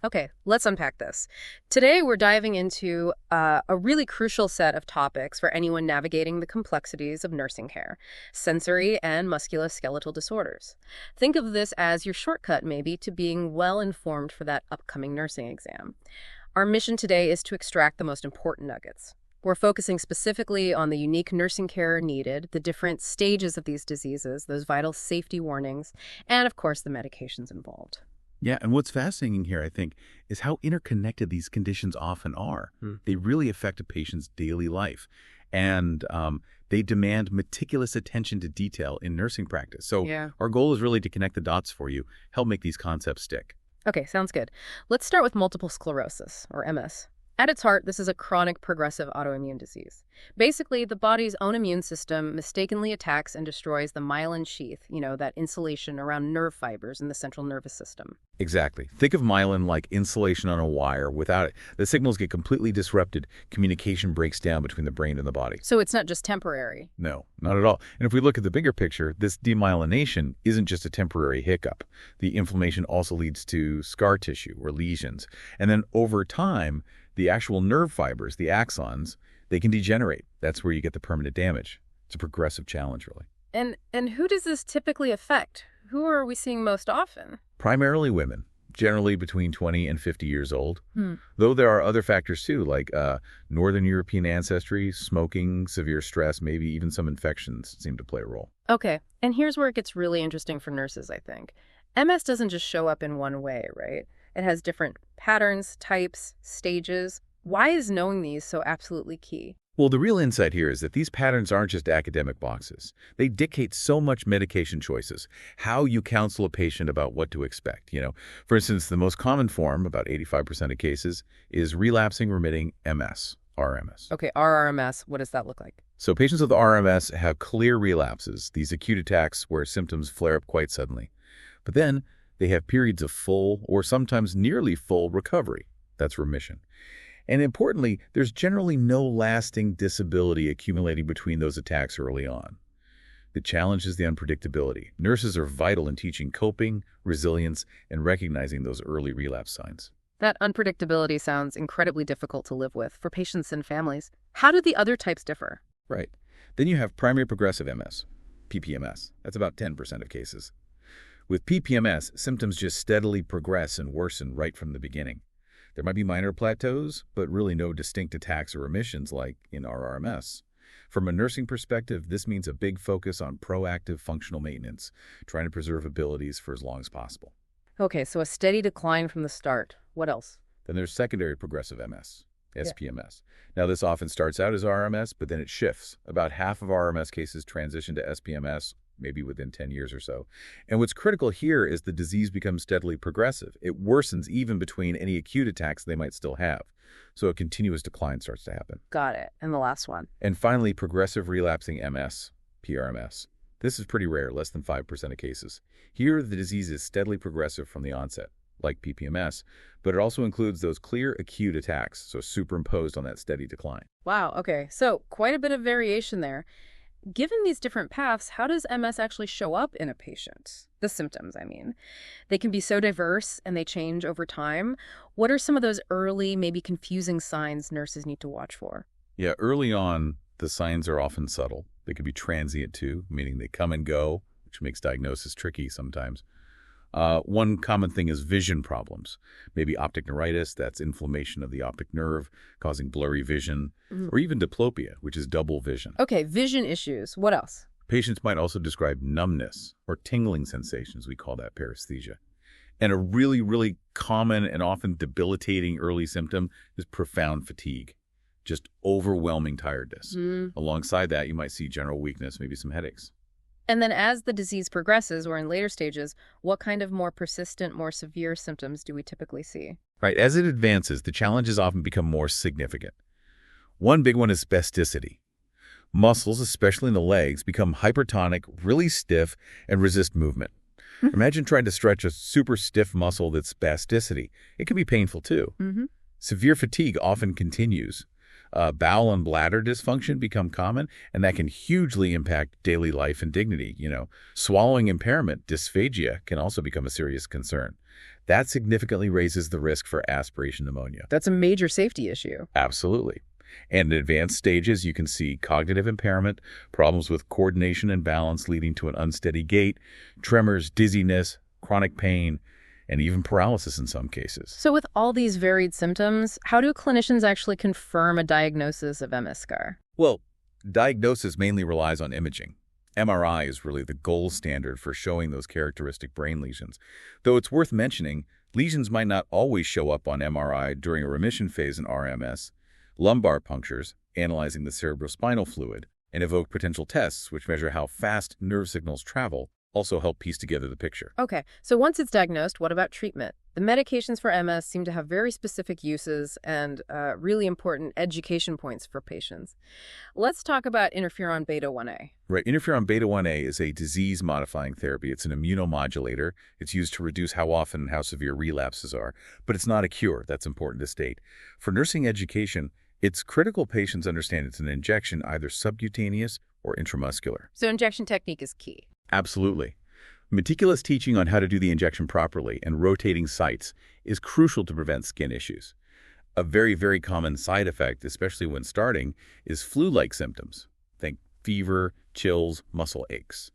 Okay, let's unpack this. Today, we're diving into a really crucial set of topics for anyone navigating the complexities of nursing care, sensory and musculoskeletal disorders. Think of this as your shortcut, maybe, to being well-informed for that upcoming nursing exam. Our mission today is to extract the most important nuggets. We're focusing specifically on the unique nursing care needed, the different stages of these diseases, those vital safety warnings, and, of course, the medications involved. Yeah, and what's fascinating here, I think, is how interconnected these conditions often are. They really affect a patient's daily life, and they demand meticulous attention to detail in nursing practice. So Yeah. our goal is really to connect the dots for you, help make these concepts stick. Okay, sounds good. Let's start with multiple sclerosis, or MS. At its heart, this is a chronic progressive autoimmune disease. Basically, the body's own immune system mistakenly attacks and destroys the myelin sheath, that insulation around nerve fibers in the central nervous system. Exactly. Think of myelin like insulation on a wire. Without it, the signals get completely disrupted. Communication breaks down between the brain and the body. So it's not just temporary. No, not at all. And if we look at the bigger picture, this demyelination isn't just a temporary hiccup. The inflammation also leads to scar tissue or lesions. And then over time, the actual nerve fibers, the axons, they can degenerate. That's where you get the permanent damage. It's a progressive challenge, really. And who does this typically affect? Who are we seeing most often? Primarily women, generally between 20 and 50 years old. Though there are other factors too, like Northern European ancestry, smoking, severe stress, maybe even some infections seem to play a role. Okay, and here's where it gets really interesting for nurses, I think. MS doesn't just show up in one way, right? It has different patterns, types, stages. Why is knowing these so absolutely key? Well, the real insight here is that these patterns aren't just academic boxes. They dictate so much medication choices, how you counsel a patient about what to expect. For instance, the most common form, about 85% of cases, is relapsing remitting MS, RMS. Okay, RRMS, what does that look like? So patients with RMS have clear relapses, these acute attacks where symptoms flare up quite suddenly. But then they have periods of full or sometimes nearly full recovery. That's remission. And importantly, there's generally no lasting disability accumulating between those attacks early on. The challenge is the unpredictability. Nurses are vital in teaching coping, resilience, and recognizing those early relapse signs. That unpredictability sounds incredibly difficult to live with for patients and families. How do the other types differ? Right. Then you have primary progressive MS, PPMS. That's about 10% of cases. With PPMS, symptoms just steadily progress and worsen right from the beginning. There might be minor plateaus, but really no distinct attacks or remissions like in RRMS. From a nursing perspective, this means a big focus on proactive functional maintenance, trying to preserve abilities for as long as possible. Okay, so a steady decline from the start. What else? Then there's secondary progressive MS, SPMS. Now, this often starts out as RMS, but then it shifts. About half of RMS cases transition to SPMS, maybe within 10 years or so. And what's critical here is the disease becomes steadily progressive. It worsens even between any acute attacks they might still have. So a continuous decline starts to happen. Got it. And the last one? And finally, progressive relapsing MS, PRMS. This is pretty rare, less than 5% of cases. Here, the disease is steadily progressive from the onset, like PPMS, but it also includes those clear acute attacks, so superimposed on that steady decline. Wow, okay. So quite a bit of variation there. Given these different paths, how does MS actually show up in a patient? The symptoms, I mean. They can be so diverse and they change over time. What are some of those early, maybe confusing signs nurses need to watch for? Yeah, early on, the signs are often subtle. They could be transient too, meaning they come and go, which makes diagnosis tricky sometimes. One common thing is vision problems, maybe optic neuritis, that's inflammation of the optic nerve, causing blurry vision, or even diplopia, which is double vision. Okay, vision issues. What else? Patients might also describe numbness or tingling sensations. We call that paresthesia. And a really, really common and often debilitating early symptom is profound fatigue, just overwhelming tiredness. Alongside that, you might see general weakness, maybe some headaches. And then as the disease progresses or in later stages, what kind of more persistent, more severe symptoms do we typically see? Right. As it advances, the challenges often become more significant. One big one is spasticity. Muscles, especially in the legs, become hypertonic, really stiff, and resist movement. Imagine trying to stretch a super stiff muscle that's spasticity. It can be painful too. Severe fatigue often continues. Bowel and bladder dysfunction become common, and that can hugely impact daily life and dignity. Swallowing impairment, dysphagia, can also become a serious concern. That significantly raises the risk for aspiration pneumonia. That's a major safety issue. Absolutely. And in advanced stages, you can see cognitive impairment, problems with coordination and balance leading to an unsteady gait, tremors, dizziness, chronic pain, and even paralysis in some cases. So with all these varied symptoms, how do clinicians actually confirm a diagnosis of MS scar? Well, diagnosis mainly relies on imaging. MRI is really the gold standard for showing those characteristic brain lesions. Though it's worth mentioning, lesions might not always show up on MRI during a remission phase in RMS. Lumbar punctures, analyzing the cerebrospinal fluid, and evoke potential tests which measure how fast nerve signals travel, also help piece together the picture. Okay, so once it's diagnosed, what about treatment? The medications for MS seem to have very specific uses and really important education points for patients. Let's talk about interferon beta 1A. Right, interferon beta 1A is a disease-modifying therapy. It's an immunomodulator. It's used to reduce how often and how severe relapses are. But it's not a cure. That's important to state. For nursing education, it's critical patients understand it's an injection, either subcutaneous or intramuscular. So injection technique is key. Absolutely. Meticulous teaching on how to do the injection properly and rotating sites is crucial to prevent skin issues. A very, very common side effect, especially when starting, is flu-like symptoms. Think fever, chills, muscle aches.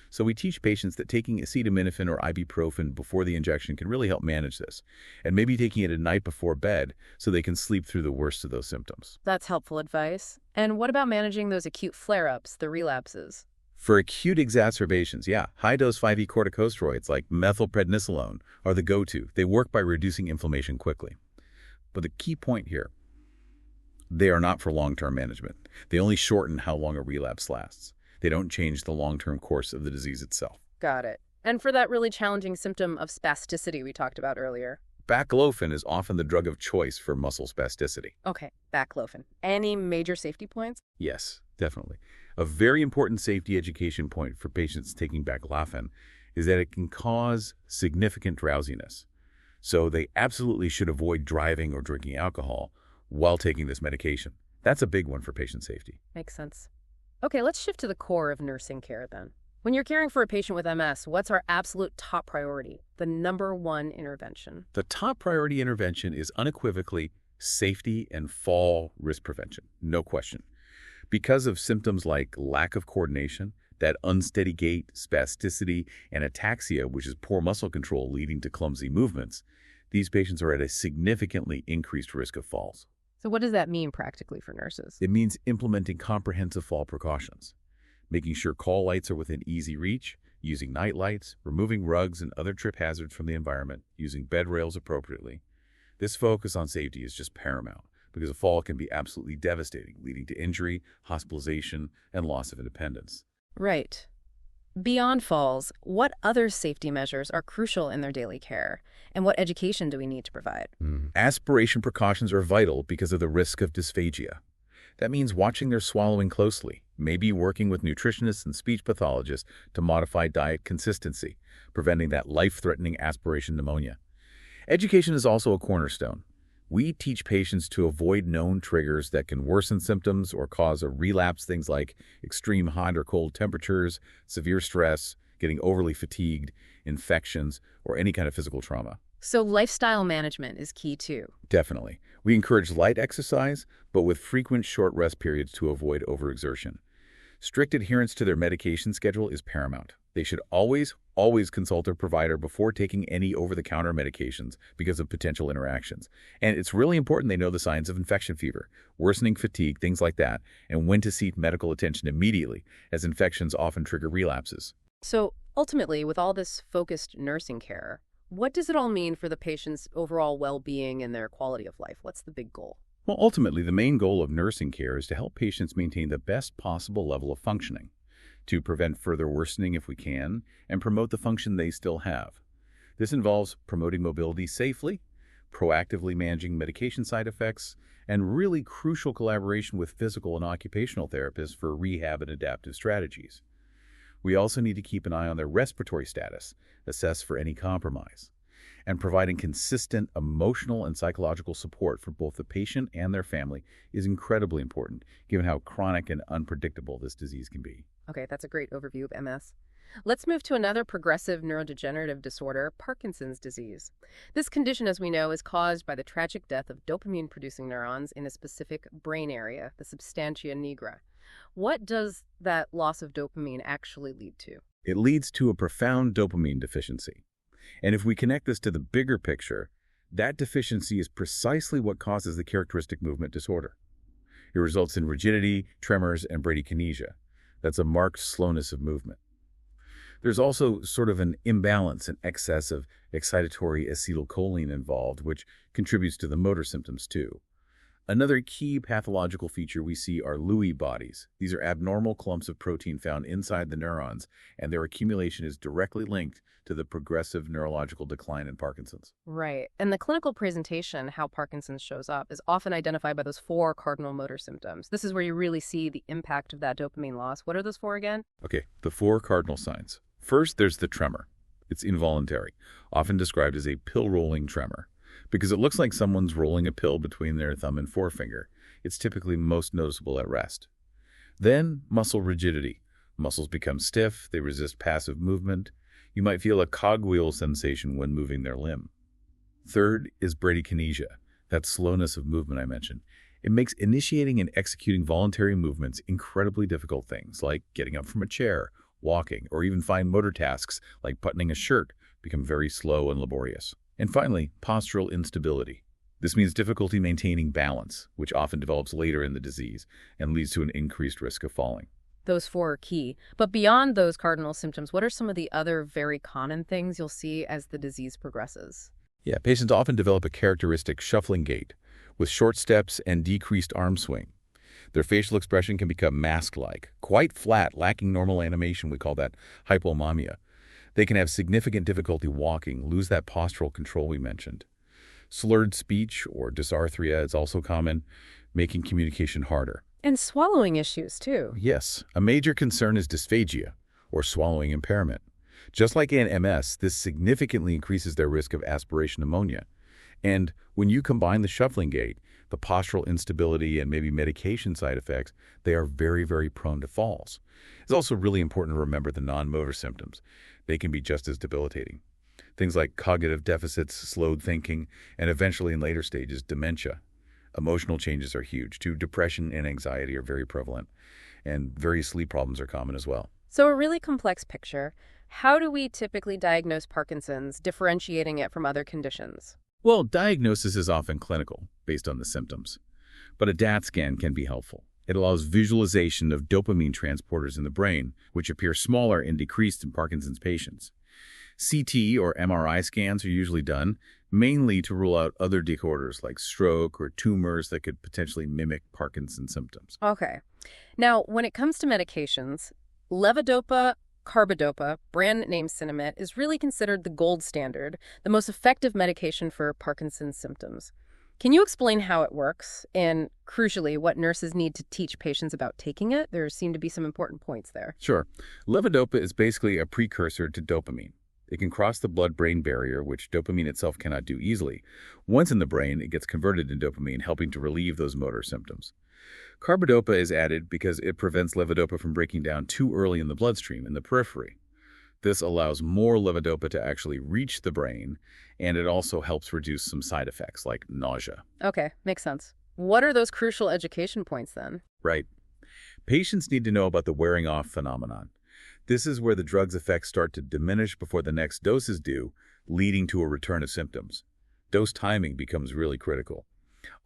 So we teach patients that taking acetaminophen or ibuprofen before the injection can really help manage this, and maybe taking it at night before bed so they can sleep through the worst of those symptoms. That's helpful advice. And what about managing those acute flare-ups, the relapses? For acute exacerbations, high-dose 5E corticosteroids like methylprednisolone are the go-to. They work by reducing inflammation quickly. But the key point here, they are not for long-term management. They only shorten how long a relapse lasts. They don't change the long-term course of the disease itself. Got it. And for that really challenging symptom of spasticity we talked about earlier? Baclofen is often the drug of choice for muscle spasticity. Okay, baclofen. Any major safety points? Yes, definitely. A very important safety education point for patients taking baclofen is that it can cause significant drowsiness. So they absolutely should avoid driving or drinking alcohol while taking this medication. That's a big one for patient safety. Makes sense. Okay, let's shift to the core of nursing care then. When you're caring for a patient with MS, what's our absolute top priority, the #1 intervention? The top priority intervention is unequivocally safety and fall risk prevention, no question. Because of symptoms like lack of coordination, that unsteady gait, spasticity, and ataxia, which is poor muscle control leading to clumsy movements, these patients are at a significantly increased risk of falls. So what does that mean practically for nurses? It means implementing comprehensive fall precautions, making sure call lights are within easy reach, using night lights, removing rugs and other trip hazards from the environment, using bed rails appropriately. This focus on safety is just paramount because a fall can be absolutely devastating, leading to injury, hospitalization, and loss of independence. Right. Beyond falls, what other safety measures are crucial in their daily care? And what education do we need to provide? Aspiration precautions are vital because of the risk of dysphagia. That means watching their swallowing closely, maybe working with nutritionists and speech pathologists to modify diet consistency, preventing that life-threatening aspiration pneumonia. Education is also a cornerstone. We teach patients to avoid known triggers that can worsen symptoms or cause a relapse, things like extreme hot or cold temperatures, severe stress, getting overly fatigued, infections, or any kind of physical trauma. So lifestyle management is key too. Definitely. We encourage light exercise, but with frequent short rest periods to avoid overexertion. Strict adherence to their medication schedule is paramount. They should always consult their provider before taking any over-the-counter medications because of potential interactions. And it's really important they know the signs of infection fever, worsening fatigue, things like that, and when to seek medical attention immediately, as infections often trigger relapses. So ultimately, with all this focused nursing care, what does it all mean for the patient's overall well-being and their quality of life? What's the big goal? Well, ultimately, the main goal of nursing care is to help patients maintain the best possible level of functioning, to prevent further worsening if we can, and promote the function they still have. This involves promoting mobility safely, proactively managing medication side effects, and really crucial collaboration with physical and occupational therapists for rehab and adaptive strategies. We also need to keep an eye on their respiratory status, assess for any compromise, and providing consistent emotional and psychological support for both the patient and their family is incredibly important, given how chronic and unpredictable this disease can be. Okay, that's a great overview of MS. Let's move to another progressive neurodegenerative disorder, Parkinson's disease. This condition, as we know, is caused by the tragic death of dopamine-producing neurons in a specific brain area, the substantia nigra. What does that loss of dopamine actually lead to? It leads to a profound dopamine deficiency. And if we connect this to the bigger picture, that deficiency is precisely what causes the characteristic movement disorder. It results in rigidity, tremors, and bradykinesia. That's a marked slowness of movement. There's also sort of an imbalance and excess of excitatory acetylcholine involved, which contributes to the motor symptoms too. Another key pathological feature we see are Lewy bodies. These are abnormal clumps of protein found inside the neurons, and their accumulation is directly linked to the progressive neurological decline in Parkinson's. Right. And the clinical presentation, how Parkinson's shows up, is often identified by those four cardinal motor symptoms. This is where you really see the impact of that dopamine loss. What are those four again? Okay, the four cardinal signs. First, there's the tremor. It's involuntary, often described as a pill-rolling tremor, because it looks like someone's rolling a pill between their thumb and forefinger. It's typically most noticeable at rest. Then, muscle rigidity. Muscles become stiff, they resist passive movement. You might feel a cogwheel sensation when moving their limb. Third is bradykinesia, that slowness of movement I mentioned. It makes initiating and executing voluntary movements incredibly difficult things, like getting up from a chair, walking, or even fine motor tasks like buttoning a shirt become very slow and laborious. And finally, postural instability. This means difficulty maintaining balance, which often develops later in the disease and leads to an increased risk of falling. Those four are key. But beyond those cardinal symptoms, what are some of the other very common things you'll see as the disease progresses? Yeah, patients often develop a characteristic shuffling gait with short steps and decreased arm swing. Their facial expression can become mask-like, quite flat, lacking normal animation. We call that hypomania. They can have significant difficulty walking, lose that postural control we mentioned. Slurred speech or dysarthria is also common, making communication harder. And swallowing issues, too. Yes, a major concern is dysphagia, or swallowing impairment. Just like in MS, this significantly increases their risk of aspiration pneumonia. And when you combine the shuffling gait, the postural instability, and maybe medication side effects, they are very, very prone to falls. It's also really important to remember the non-motor symptoms. They can be just as debilitating. Things like cognitive deficits, slowed thinking, and eventually in later stages, dementia. Emotional changes are huge, too. Depression and anxiety are very prevalent, and various sleep problems are common as well. So a really complex picture. How do we typically diagnose Parkinson's, differentiating it from other conditions? Well, diagnosis is often clinical, based on the symptoms. But a DAT scan can be helpful. It allows visualization of dopamine transporters in the brain, which appear smaller and decreased in Parkinson's patients. CT or MRI scans are usually done, mainly to rule out other disorders like stroke or tumors that could potentially mimic Parkinson's symptoms. Okay. Now, when it comes to medications, levodopa, carbidopa, brand name Sinemet, is really considered the gold standard, the most effective medication for Parkinson's symptoms. Can you explain how it works and, crucially, what nurses need to teach patients about taking it? There seem to be some important points there. Sure. Levodopa is basically a precursor to dopamine. It can cross the blood-brain barrier, which dopamine itself cannot do easily. Once in the brain, it gets converted into dopamine, helping to relieve those motor symptoms. Carbidopa is added because it prevents levodopa from breaking down too early in the bloodstream, in the periphery. This allows more levodopa to actually reach the brain, and it also helps reduce some side effects like nausea. Okay, makes sense. What are those crucial education points then? Right. Patients need to know about the wearing off phenomenon. This is where the drug's effects start to diminish before the next dose is due, leading to a return of symptoms. Dose timing becomes really critical.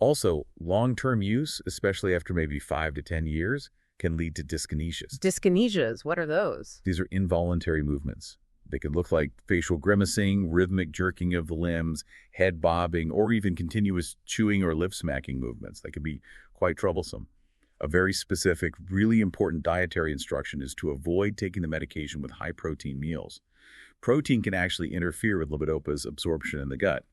Also, long-term use, especially after maybe 5 to 10 years, can lead to dyskinesias. Dyskinesias, what are those? These are involuntary movements. They can look like facial grimacing, rhythmic jerking of the limbs, head bobbing, or even continuous chewing or lip smacking movements. That can be quite troublesome. A very specific, really important dietary instruction is to avoid taking the medication with high-protein meals. Protein can actually interfere with levodopa's absorption in the gut.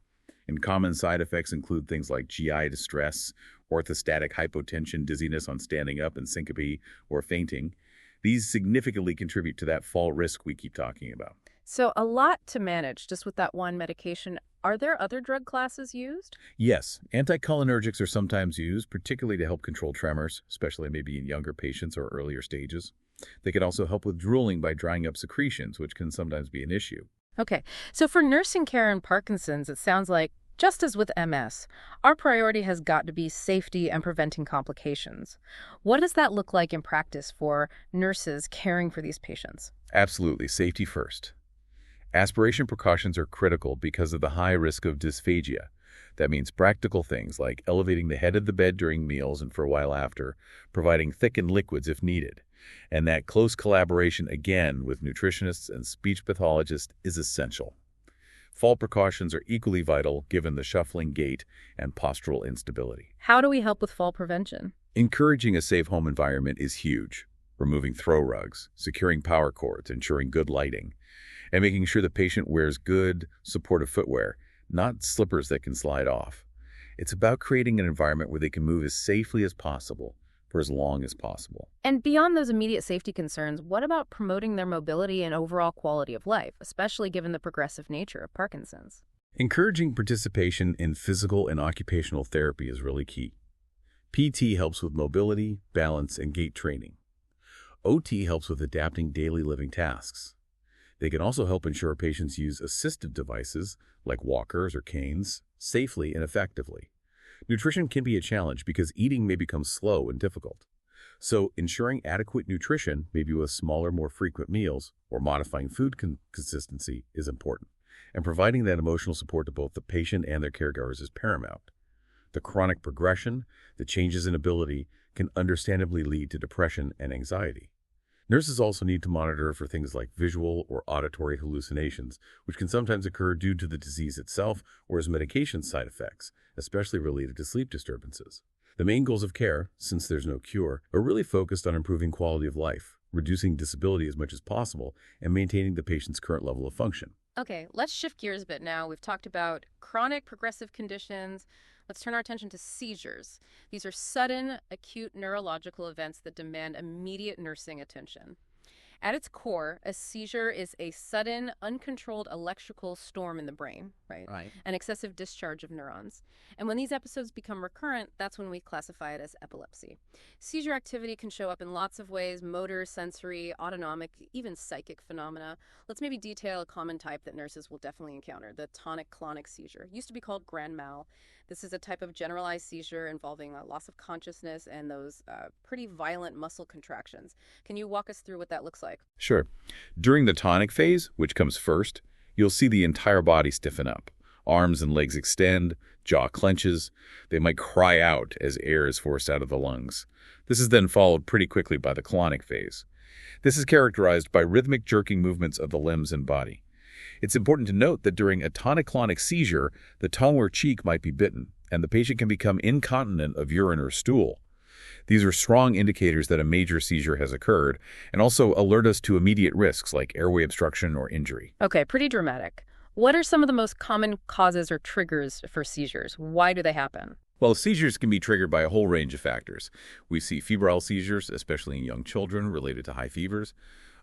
And common side effects include things like GI distress, orthostatic hypotension, dizziness on standing up, and syncope or fainting. These significantly contribute to that fall risk we keep talking about. So a lot to manage just with that one medication. Are there other drug classes used? Yes, anticholinergics are sometimes used, particularly to help control tremors, especially maybe in younger patients or earlier stages. They can also help with drooling by drying up secretions, which can sometimes be an issue. Okay, so for nursing care in Parkinson's, it sounds like, just as with MS, our priority has got to be safety and preventing complications. What does that look like in practice for nurses caring for these patients? Absolutely, safety first. Aspiration precautions are critical because of the high risk of dysphagia. That means practical things like elevating the head of the bed during meals and for a while after, providing thickened liquids if needed. And that close collaboration, again, with nutritionists and speech pathologists is essential. Fall precautions are equally vital given the shuffling gait and postural instability. How do we help with fall prevention? Encouraging a safe home environment is huge. Removing throw rugs, securing power cords, ensuring good lighting, and making sure the patient wears good, supportive footwear, not slippers that can slide off. It's about creating an environment where they can move as safely as possible for as long as possible. And beyond those immediate safety concerns, what about promoting their mobility and overall quality of life, especially given the progressive nature of Parkinson's? Encouraging participation in physical and occupational therapy is really key. PT helps with mobility, balance, and gait training. OT helps with adapting daily living tasks. They can also help ensure patients use assistive devices, like walkers or canes, safely and effectively. Nutrition can be a challenge because eating may become slow and difficult. So ensuring adequate nutrition, maybe with smaller, more frequent meals, or modifying food consistency is important. And providing that emotional support to both the patient and their caregivers is paramount. The chronic progression, the changes in ability, can understandably lead to depression and anxiety. Nurses also need to monitor for things like visual or auditory hallucinations, which can sometimes occur due to the disease itself or as medication side effects, especially related to sleep disturbances. The main goals of care, since there's no cure, are really focused on improving quality of life, reducing disability as much as possible, and maintaining the patient's current level of function. Okay, let's shift gears a bit now. We've talked about chronic progressive conditions. Let's turn our attention to seizures. These are sudden, acute neurological events that demand immediate nursing attention. At its core, a seizure is a sudden, uncontrolled electrical storm in the brain, right? Right. An excessive discharge of neurons. And when these episodes become recurrent, that's when we classify it as epilepsy. Seizure activity can show up in lots of ways: motor, sensory, autonomic, even psychic phenomena. Let's maybe detail a common type that nurses will definitely encounter: the tonic-clonic seizure. It used to be called grand mal. This is a type of generalized seizure involving a loss of consciousness and those pretty violent muscle contractions. Can you walk us through what that looks like? Sure. During the tonic phase, which comes first, you'll see the entire body stiffen up. Arms and legs extend, jaw clenches. They might cry out as air is forced out of the lungs. This is then followed pretty quickly by the clonic phase. This is characterized by rhythmic jerking movements of the limbs and body. It's important to note that during a tonic-clonic seizure, the tongue or cheek might be bitten, and the patient can become incontinent of urine or stool. These are strong indicators that a major seizure has occurred, and also alert us to immediate risks like airway obstruction or injury. Okay, pretty dramatic. What are some of the most common causes or triggers for seizures? Why do they happen? Well, seizures can be triggered by a whole range of factors. We see febrile seizures, especially in young children, related to high fevers.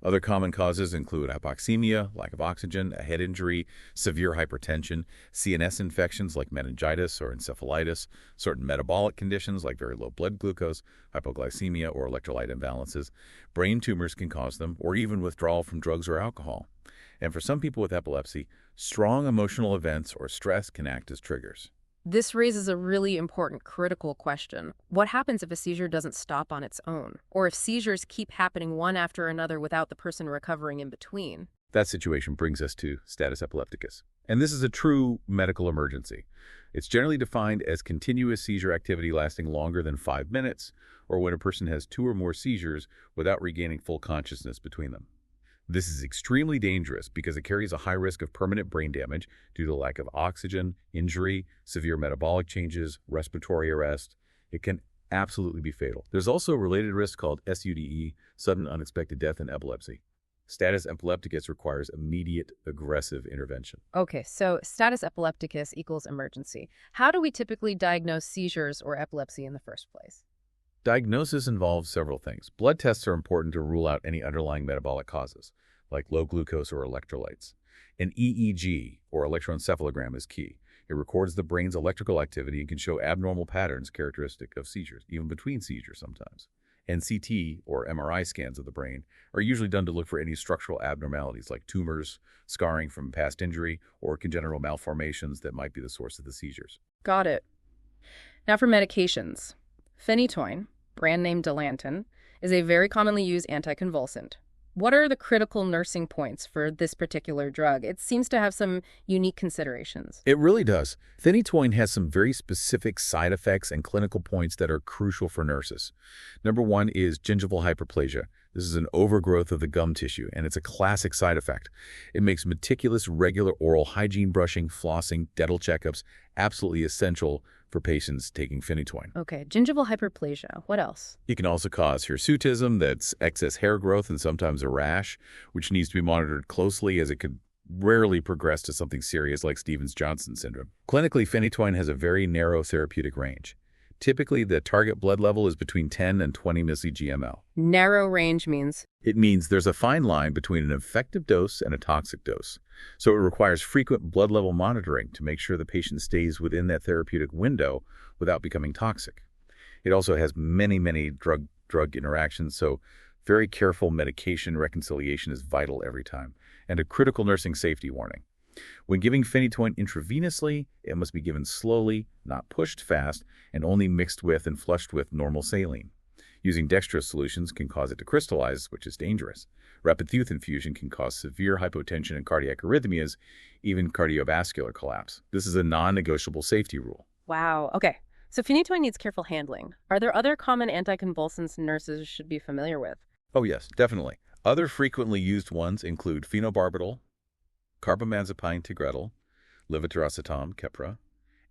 Other common causes include hypoxemia, lack of oxygen, a head injury, severe hypertension, CNS infections like meningitis or encephalitis, certain metabolic conditions like very low blood glucose, hypoglycemia, or electrolyte imbalances. Brain tumors can cause them, or even withdrawal from drugs or alcohol. And for some people with epilepsy, strong emotional events or stress can act as triggers. This raises a really important critical question. What happens if a seizure doesn't stop on its own? Or if seizures keep happening one after another without the person recovering in between? That situation brings us to status epilepticus. And this is a true medical emergency. It's generally defined as continuous seizure activity lasting longer than 5 minutes, or when a person has 2 or more seizures without regaining full consciousness between them. This is extremely dangerous because it carries a high risk of permanent brain damage due to lack of oxygen, injury, severe metabolic changes, respiratory arrest. It can absolutely be fatal. There's also a related risk called SUDE, sudden unexpected death in epilepsy. Status epilepticus requires immediate aggressive intervention. Okay, so status epilepticus equals emergency. How do we typically diagnose seizures or epilepsy in the first place? Diagnosis involves several things. Blood tests are important to rule out any underlying metabolic causes, like low glucose or electrolytes. An EEG, or electroencephalogram, is key. It records the brain's electrical activity and can show abnormal patterns characteristic of seizures, even between seizures sometimes. And CT, or MRI scans of the brain, are usually done to look for any structural abnormalities like tumors, scarring from past injury, or congenital malformations that might be the source of the seizures. Got it. Now for medications. Phenytoin, brand name Dilantin, is a very commonly used anticonvulsant. What are the critical nursing points for this particular drug? It seems to have some unique considerations. It really does. Phenytoin has some very specific side effects and clinical points that are crucial for nurses. Number one is gingival hyperplasia. This is an overgrowth of the gum tissue, and it's a classic side effect. It makes meticulous, regular oral hygiene, brushing, flossing, dental checkups absolutely essential for patients taking phenytoin. Okay, gingival hyperplasia. What else? It can also cause hirsutism, that's excess hair growth and sometimes a rash, which needs to be monitored closely as it could rarely progress to something serious like Stevens-Johnson syndrome. Clinically, phenytoin has a very narrow therapeutic range. Typically, the target blood level is between 10 and 20 mg/ml. Narrow range means? It means there's a fine line between an effective dose and a toxic dose. So it requires frequent blood level monitoring to make sure the patient stays within that therapeutic window without becoming toxic. It also has many drug interactions, so very careful medication reconciliation is vital every time, and a critical nursing safety warning. When giving phenytoin intravenously, it must be given slowly, not pushed fast, and only mixed with and flushed with normal saline. Using dextrose solutions can cause it to crystallize, which is dangerous. Rapid tooth infusion can cause severe hypotension and cardiac arrhythmias, even cardiovascular collapse. This is a non-negotiable safety rule. Wow. Okay. So phenytoin needs careful handling. Are there other common anticonvulsants nurses should be familiar with? Oh yes, definitely. Other frequently used ones include phenobarbital, carbamazepine tigretal, levetiracetam, Keppra,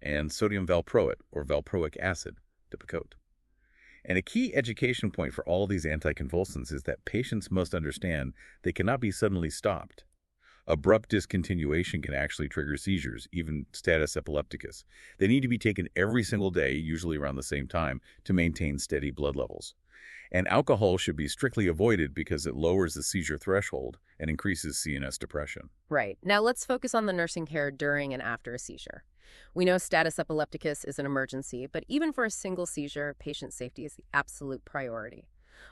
and sodium valproate, or valproic acid, Depakote. And a key education point for all of these anticonvulsants is that patients must understand they cannot be suddenly stopped. Abrupt discontinuation can actually trigger seizures, even status epilepticus. They need to be taken every single day, usually around the same time, to maintain steady blood levels. And alcohol should be strictly avoided because it lowers the seizure threshold and increases CNS depression. Right. Now let's focus on the nursing care during and after a seizure. We know status epilepticus is an emergency, but even for a single seizure, patient safety is the absolute priority.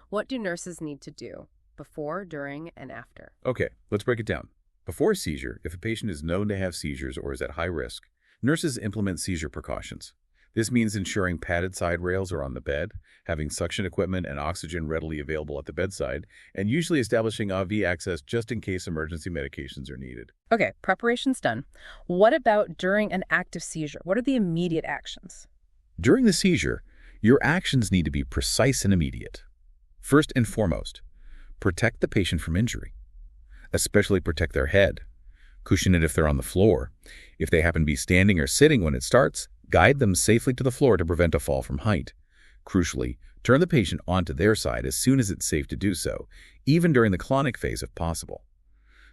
What do nurses need to do before, during, and after? Okay, let's break it down. Before a seizure, if a patient is known to have seizures or is at high risk, nurses implement seizure precautions. This means ensuring padded side rails are on the bed, having suction equipment and oxygen readily available at the bedside, and usually establishing IV access just in case emergency medications are needed. Okay, preparation's done. What about during an active seizure? What are the immediate actions? During the seizure, your actions need to be precise and immediate. First and foremost, protect the patient from injury. Especially protect their head. Cushion it if they're on the floor. If they happen to be standing or sitting when it starts, guide them safely to the floor to prevent a fall from height. Crucially, turn the patient onto their side as soon as it's safe to do so, even during the clonic phase if possible.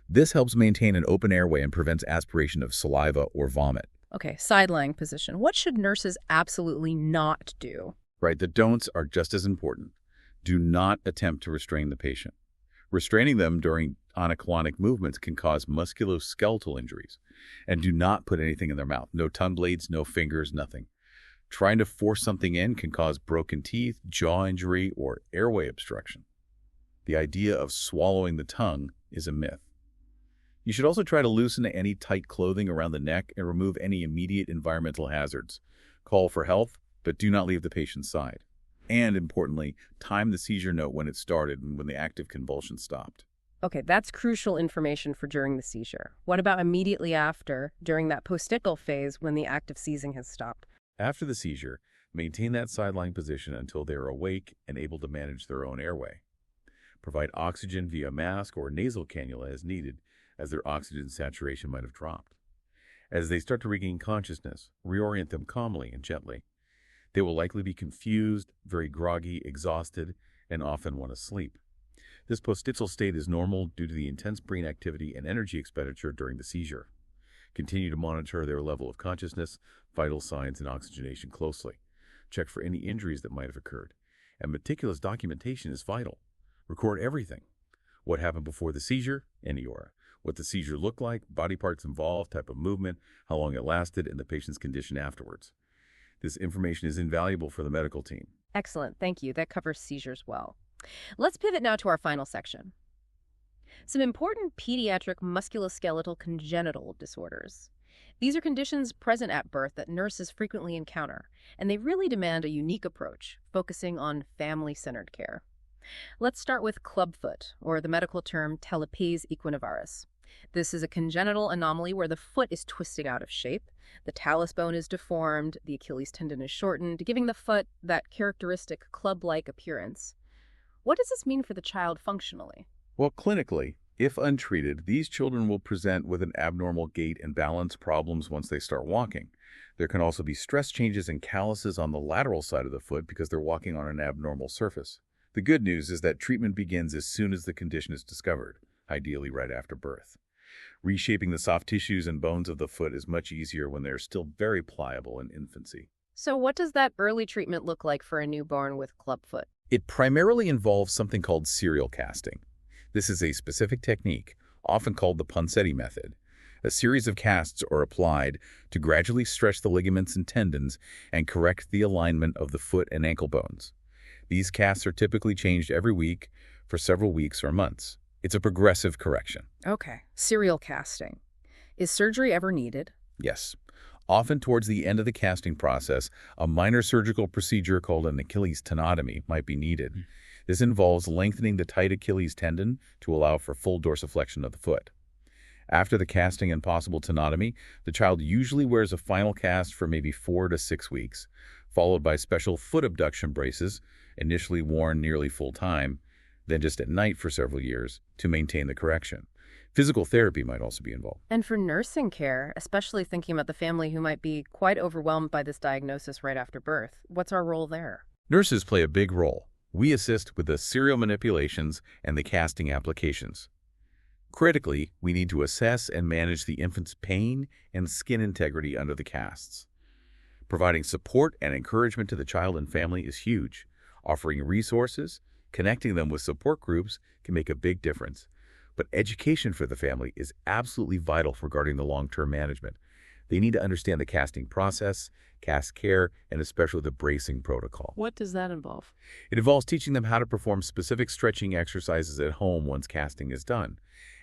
This helps maintain an open airway and prevents aspiration of saliva or vomit. Okay, side lying position. What should nurses absolutely not do? Right, the don'ts are just as important. Do not attempt to restrain the patient. Restraining them during anaclonic movements can cause musculoskeletal injuries. And do not put anything in their mouth. No tongue blades, no fingers, nothing. Trying to force something in can cause broken teeth, jaw injury, or airway obstruction. The idea of swallowing the tongue is a myth. You should also try to loosen any tight clothing around the neck and remove any immediate environmental hazards. Call for help, but do not leave the patient's side. And importantly, time the seizure note when it started and when the active convulsion stopped. Okay, that's crucial information for during the seizure. What about immediately after, during that postictal phase when the active seizing has stopped? After the seizure, maintain that sideline position until they are awake and able to manage their own airway. Provide oxygen via mask or nasal cannula as needed, as their oxygen saturation might have dropped. As they start to regain consciousness, reorient them calmly and gently. They will likely be confused, very groggy, exhausted, and often want to sleep. This postitial state is normal due to the intense brain activity and energy expenditure during the seizure. Continue to monitor their level of consciousness, vital signs, and oxygenation closely. Check for any injuries that might have occurred. And meticulous documentation is vital. Record everything. What happened before the seizure, NUR. What the seizure looked like, body parts involved, type of movement, how long it lasted, and the patient's condition afterwards. This information is invaluable for the medical team. Excellent, thank you. That covers seizures well. Let's pivot now to our final section. Some important pediatric musculoskeletal congenital disorders. These are conditions present at birth that nurses frequently encounter, and they really demand a unique approach, focusing on family-centered care. Let's start with clubfoot, or the medical term talipes equinovarus. This is a congenital anomaly where the foot is twisting out of shape, the talus bone is deformed, the Achilles tendon is shortened, giving the foot that characteristic club-like appearance. What does this mean for the child functionally? Well, clinically, if untreated, these children will present with an abnormal gait and balance problems once they start walking. There can also be stress changes and calluses on the lateral side of the foot because they're walking on an abnormal surface. The good news is that treatment begins as soon as the condition is discovered, ideally right after birth. Reshaping the soft tissues and bones of the foot is much easier when they're still very pliable in infancy. So what does that early treatment look like for a newborn with clubfoot? It primarily involves something called serial casting. This is a specific technique, often called the Ponseti method. A series of casts are applied to gradually stretch the ligaments and tendons and correct the alignment of the foot and ankle bones. These casts are typically changed every week for several weeks or months. It's a progressive correction. Okay, serial casting. Is surgery ever needed? Yes. Often towards the end of the casting process, a minor surgical procedure called an Achilles tenotomy might be needed. This involves lengthening the tight Achilles tendon to allow for full dorsiflexion of the foot. After the casting and possible tenotomy, the child usually wears a final cast for maybe 4 to 6 weeks, followed by special foot abduction braces, initially worn nearly full time, then just at night for several years to maintain the correction. Physical therapy might also be involved. And for nursing care, especially thinking about the family who might be quite overwhelmed by this diagnosis right after birth, what's our role there? Nurses play a big role. We assist with the serial manipulations and the casting applications. Critically, we need to assess and manage the infant's pain and skin integrity under the casts. Providing support and encouragement to the child and family is huge. Offering resources, connecting them with support groups can make a big difference. But education for the family is absolutely vital regarding the long-term management. They need to understand the casting process, cast care, and especially the bracing protocol. What does that involve? It involves teaching them how to perform specific stretching exercises at home once casting is done,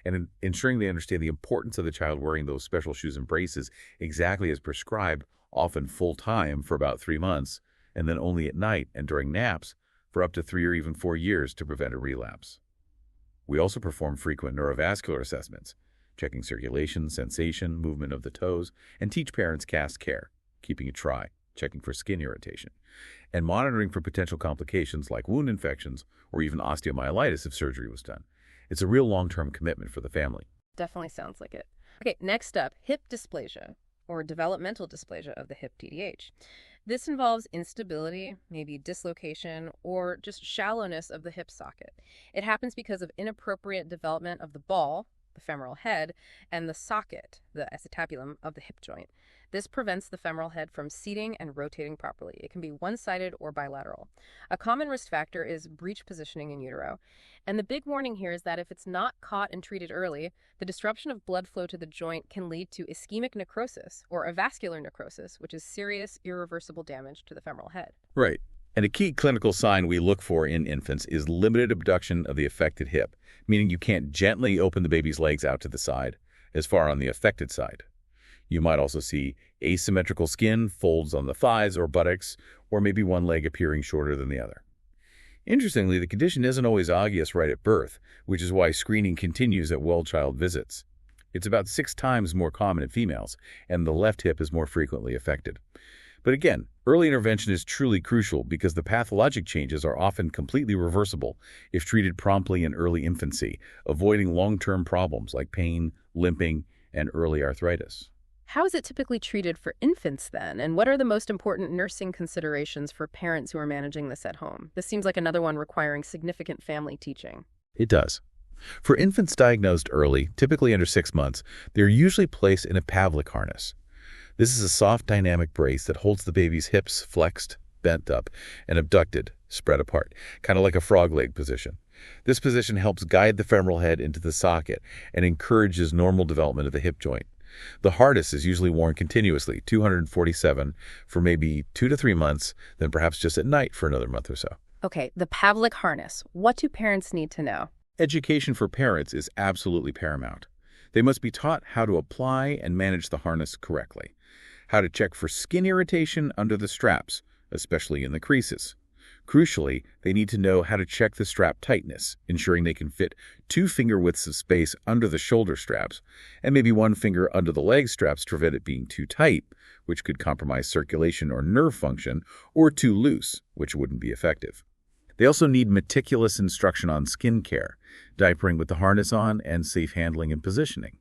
and ensuring they understand the importance of the child wearing those special shoes and braces exactly as prescribed, often full-time for about 3 months, and then only at night and during naps for up to 3 or even 4 years to prevent a relapse. We also perform frequent neurovascular assessments, checking circulation, sensation, movement of the toes, and teach parents cast care, keeping it dry, checking for skin irritation, and monitoring for potential complications like wound infections or even osteomyelitis if surgery was done. It's a real long-term commitment for the family. Definitely sounds like it. Okay, next up, hip dysplasia, or developmental dysplasia of the hip DDH. This involves instability, maybe dislocation, or just shallowness of the hip socket. It happens because of inappropriate development of the ball, the femoral head, and the socket, the acetabulum, of the hip joint. This prevents the femoral head from seating and rotating properly. It can be one-sided or bilateral. A common risk factor is breech positioning in utero. And the big warning here is that if it's not caught and treated early, the disruption of blood flow to the joint can lead to ischemic necrosis or avascular necrosis, which is serious, irreversible damage to the femoral head. Right. And a key clinical sign we look for in infants is limited abduction of the affected hip, meaning you can't gently open the baby's legs out to the side, as far on the affected side. You might also see asymmetrical skin, folds on the thighs or buttocks, or maybe one leg appearing shorter than the other. Interestingly, the condition isn't always obvious right at birth, which is why screening continues at well-child visits. It's about 6 times more common in females, and the left hip is more frequently affected. But again, early intervention is truly crucial because the pathologic changes are often completely reversible if treated promptly in early infancy, avoiding long-term problems like pain, limping, and early arthritis. How is it typically treated for infants then? And what are the most important nursing considerations for parents who are managing this at home? This seems like another one requiring significant family teaching. It does. For infants diagnosed early, typically under 6 months, they're usually placed in a Pavlik harness. This is a soft dynamic brace that holds the baby's hips flexed, bent up, and abducted, spread apart, kind of like a frog leg position. This position helps guide the femoral head into the socket and encourages normal development of the hip joint. The harness is usually worn continuously, 247, for maybe 2 to 3 months, then perhaps just at night for another month or so. Okay, the Pavlik harness. What do parents need to know? Education for parents is absolutely paramount. They must be taught how to apply and manage the harness correctly, how to check for skin irritation under the straps, especially in the creases. Crucially, they need to know how to check the strap tightness, ensuring they can fit 2 finger widths of space under the shoulder straps, and maybe 1 finger under the leg straps to prevent it being too tight, which could compromise circulation or nerve function, or too loose, which wouldn't be effective. They also need meticulous instruction on skin care, diapering with the harness on, and safe handling and positioning.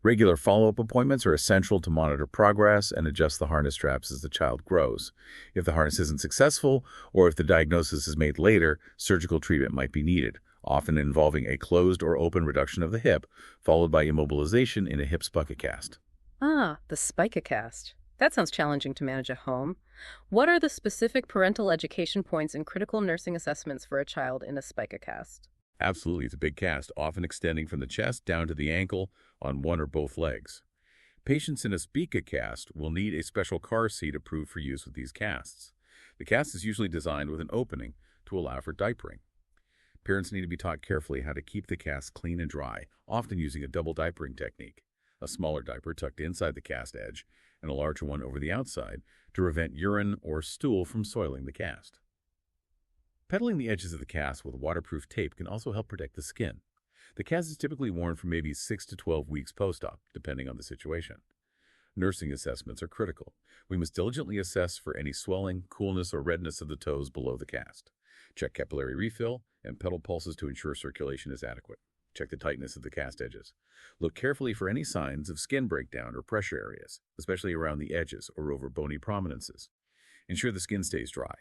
Regular follow-up appointments are essential to monitor progress and adjust the harness straps as the child grows. If the harness isn't successful, or if the diagnosis is made later, surgical treatment might be needed, often involving a closed or open reduction of the hip, followed by immobilization in a hip spica cast. Ah, the spica cast. That sounds challenging to manage at home. What are the specific parental education points and critical nursing assessments for a child in a spica cast? Absolutely, it's a big cast, often extending from the chest down to the ankle on one or both legs. Patients in a spica cast will need a special car seat approved for use with these casts. The cast is usually designed with an opening to allow for diapering. Parents need to be taught carefully how to keep the cast clean and dry, often using a double diapering technique, a smaller diaper tucked inside the cast edge and a larger one over the outside to prevent urine or stool from soiling the cast. Peddling the edges of the cast with waterproof tape can also help protect the skin. The cast is typically worn for maybe 6 to 12 weeks post-op, depending on the situation. Nursing assessments are critical. We must diligently assess for any swelling, coolness, or redness of the toes below the cast. Check capillary refill and pedal pulses to ensure circulation is adequate. Check the tightness of the cast edges. Look carefully for any signs of skin breakdown or pressure areas, especially around the edges or over bony prominences. Ensure the skin stays dry.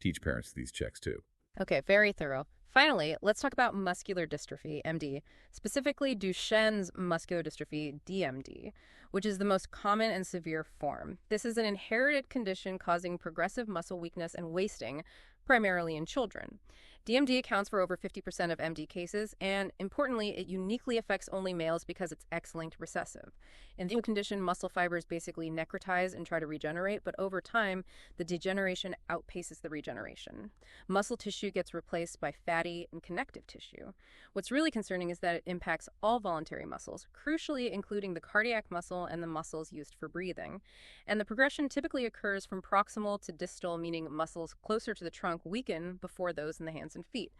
Teach parents these checks too. Okay, very thorough. Finally, let's talk about muscular dystrophy, MD, specifically Duchenne's muscular dystrophy, DMD, which is the most common and severe form. This is an inherited condition causing progressive muscle weakness and wasting, primarily in children. DMD accounts for over 50% of MD cases, and importantly, it uniquely affects only males because it's X-linked recessive. In the condition, muscle fibers basically necrotize and try to regenerate, but over time, the degeneration outpaces the regeneration. Muscle tissue gets replaced by fatty and connective tissue. What's really concerning is that it impacts all voluntary muscles, crucially including the cardiac muscle and the muscles used for breathing. And the progression typically occurs from proximal to distal, meaning muscles closer to the trunk weaken before those in the hands and feet.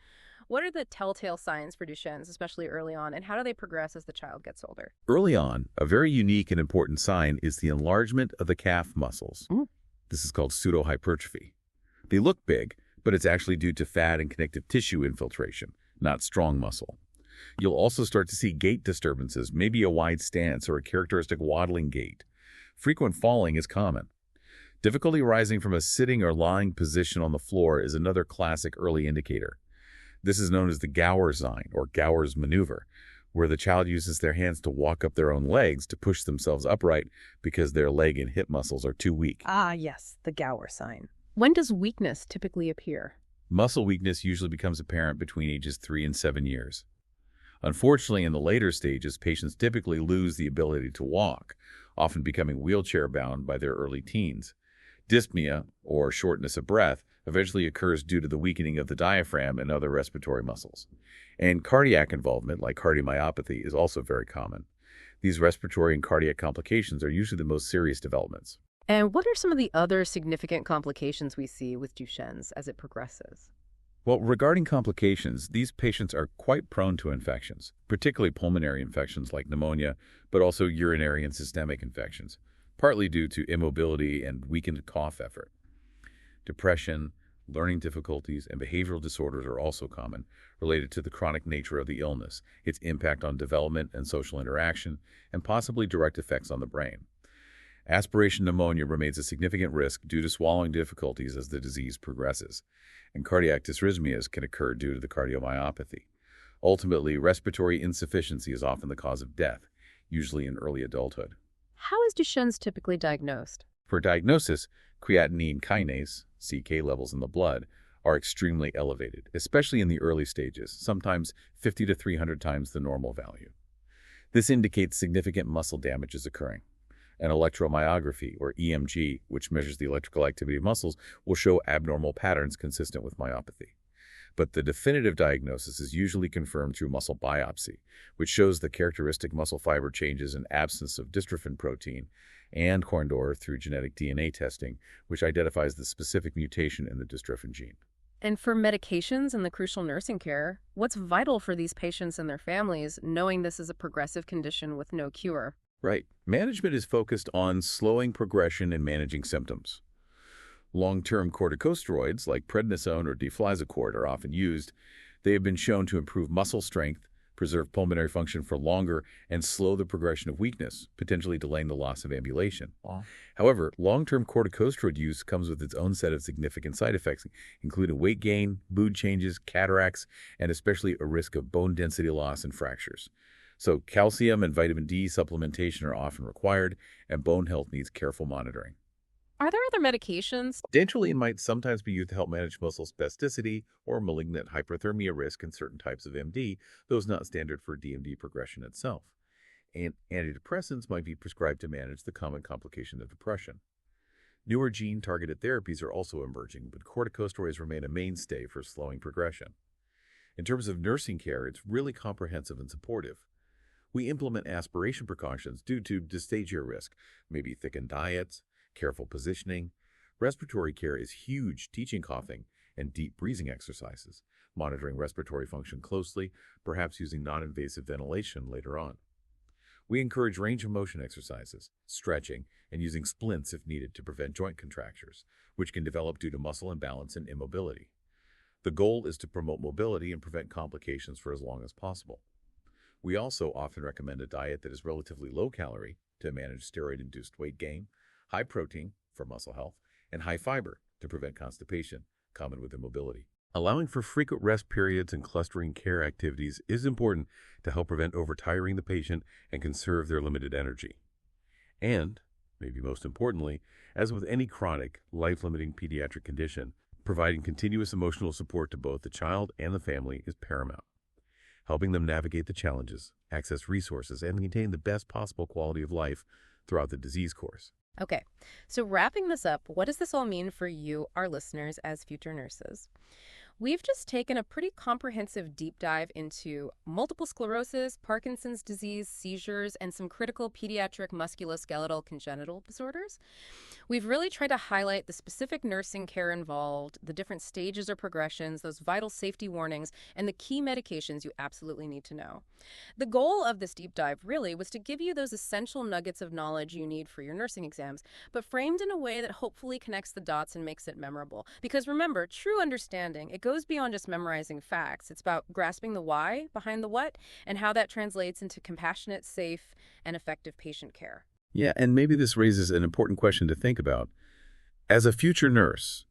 What are the telltale signs for Duchenne's, especially early on, and how do they progress as the child gets older? Early on, a very unique and important sign is the enlargement of the calf muscles. This is called pseudohypertrophy. They look big, but it's actually due to fat and connective tissue infiltration, not strong muscle. You'll also start to see gait disturbances, maybe a wide stance or a characteristic waddling gait. Frequent falling is common. Difficulty rising from a sitting or lying position on the floor is another classic early indicator. This is known as the Gower sign, or Gower's maneuver, where the child uses their hands to walk up their own legs to push themselves upright because their leg and hip muscles are too weak. Ah, yes, the Gower sign. When does weakness typically appear? Muscle weakness usually becomes apparent between ages 3 and 7 years. Unfortunately, in the later stages, patients typically lose the ability to walk, often becoming wheelchair-bound by their early teens. Dyspnea, or shortness of breath, eventually occurs due to the weakening of the diaphragm and other respiratory muscles. And cardiac involvement, like cardiomyopathy, is also very common. These respiratory and cardiac complications are usually the most serious developments. And what are some of the other significant complications we see with Duchenne's as it progresses? Well, regarding complications, these patients are quite prone to infections, particularly pulmonary infections like pneumonia, but also urinary and systemic infections, partly due to immobility and weakened cough effort. Depression, learning difficulties, and behavioral disorders are also common, related to the chronic nature of the illness, its impact on development and social interaction, and possibly direct effects on the brain. Aspiration pneumonia remains a significant risk due to swallowing difficulties as the disease progresses, and cardiac dysrhythmias can occur due to the cardiomyopathy. Ultimately, respiratory insufficiency is often the cause of death, usually in early adulthood. How is Duchenne's typically diagnosed? For diagnosis, creatinine kinase, CK levels in the blood, are extremely elevated, especially in the early stages, sometimes 50 to 300 times the normal value. This indicates significant muscle damage is occurring. An electromyography, or EMG, which measures the electrical activity of muscles, will show abnormal patterns consistent with myopathy. But the definitive diagnosis is usually confirmed through muscle biopsy, which shows the characteristic muscle fiber changes and absence of dystrophin protein, and corndor through genetic DNA testing, which identifies the specific mutation in the dystrophin gene. And for medications and the crucial nursing care, what's vital for these patients and their families, knowing this is a progressive condition with no cure? Right. Management is focused on slowing progression and managing symptoms. Long-term corticosteroids like prednisone or deflazacort are often used. They have been shown to improve muscle strength, preserve pulmonary function for longer, and slow the progression of weakness, potentially delaying the loss of ambulation. Wow. However, long-term corticosteroid use comes with its own set of significant side effects, including weight gain, mood changes, cataracts, and especially a risk of bone density loss and fractures. So calcium and vitamin D supplementation are often required, and bone health needs careful monitoring. Are there other medications? Dantrolene might sometimes be used to help manage muscle spasticity or malignant hyperthermia risk in certain types of MD, though it's not standard for DMD progression itself. And antidepressants might be prescribed to manage the common complication of depression. Newer gene-targeted therapies are also emerging, but corticosteroids remain a mainstay for slowing progression. In terms of nursing care, it's really comprehensive and supportive. We implement aspiration precautions due to dysphagia risk, maybe thickened diets, careful positioning. Respiratory care is huge, teaching coughing and deep breathing exercises, monitoring respiratory function closely, perhaps using non-invasive ventilation later on. We encourage range of motion exercises, stretching, and using splints if needed to prevent joint contractures, which can develop due to muscle imbalance and immobility. The goal is to promote mobility and prevent complications for as long as possible. We also often recommend a diet that is relatively low-calorie to manage steroid-induced weight gain, high protein for muscle health, and high fiber to prevent constipation, common with immobility. Allowing for frequent rest periods and clustering care activities is important to help prevent overtiring the patient and conserve their limited energy. And, maybe most importantly, as with any chronic, life-limiting pediatric condition, providing continuous emotional support to both the child and the family is paramount. Helping them navigate the challenges, access resources, and maintain the best possible quality of life throughout the disease course. Okay, so wrapping this up, what does this all mean for you, our listeners, as future nurses? We've just taken a pretty comprehensive deep dive into multiple sclerosis, Parkinson's disease, seizures, and some critical pediatric musculoskeletal congenital disorders. We've really tried to highlight the specific nursing care involved, the different stages or progressions, those vital safety warnings, and the key medications you absolutely need to know. The goal of this deep dive really was to give you those essential nuggets of knowledge you need for your nursing exams, but framed in a way that hopefully connects the dots and makes it memorable. Because remember, true understanding, it goes beyond just memorizing facts. It's about grasping the why behind the what and how that translates into compassionate, safe, and effective patient care. Yeah, and maybe this raises an important question to think about. As a future nurse,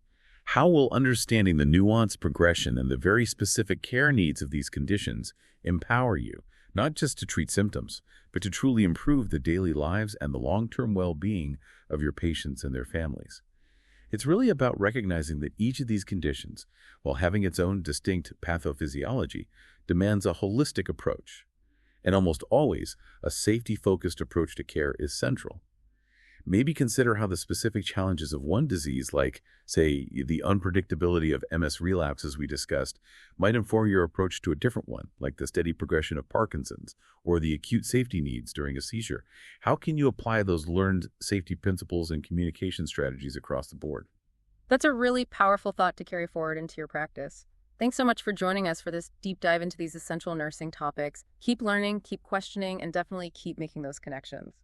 how will understanding the nuanced progression and the very specific care needs of these conditions empower you, not just to treat symptoms, but to truly improve the daily lives and the long-term well-being of your patients and their families? It's really about recognizing that each of these conditions, while having its own distinct pathophysiology, demands a holistic approach. And almost always, a safety-focused approach to care is central. Maybe consider how the specific challenges of one disease, like, say, the unpredictability of MS relapses we discussed, might inform your approach to a different one, like the steady progression of Parkinson's or the acute safety needs during a seizure. How can you apply those learned safety principles and communication strategies across the board? That's a really powerful thought to carry forward into your practice. Thanks so much for joining us for this deep dive into these essential nursing topics. Keep learning, keep questioning, and definitely keep making those connections.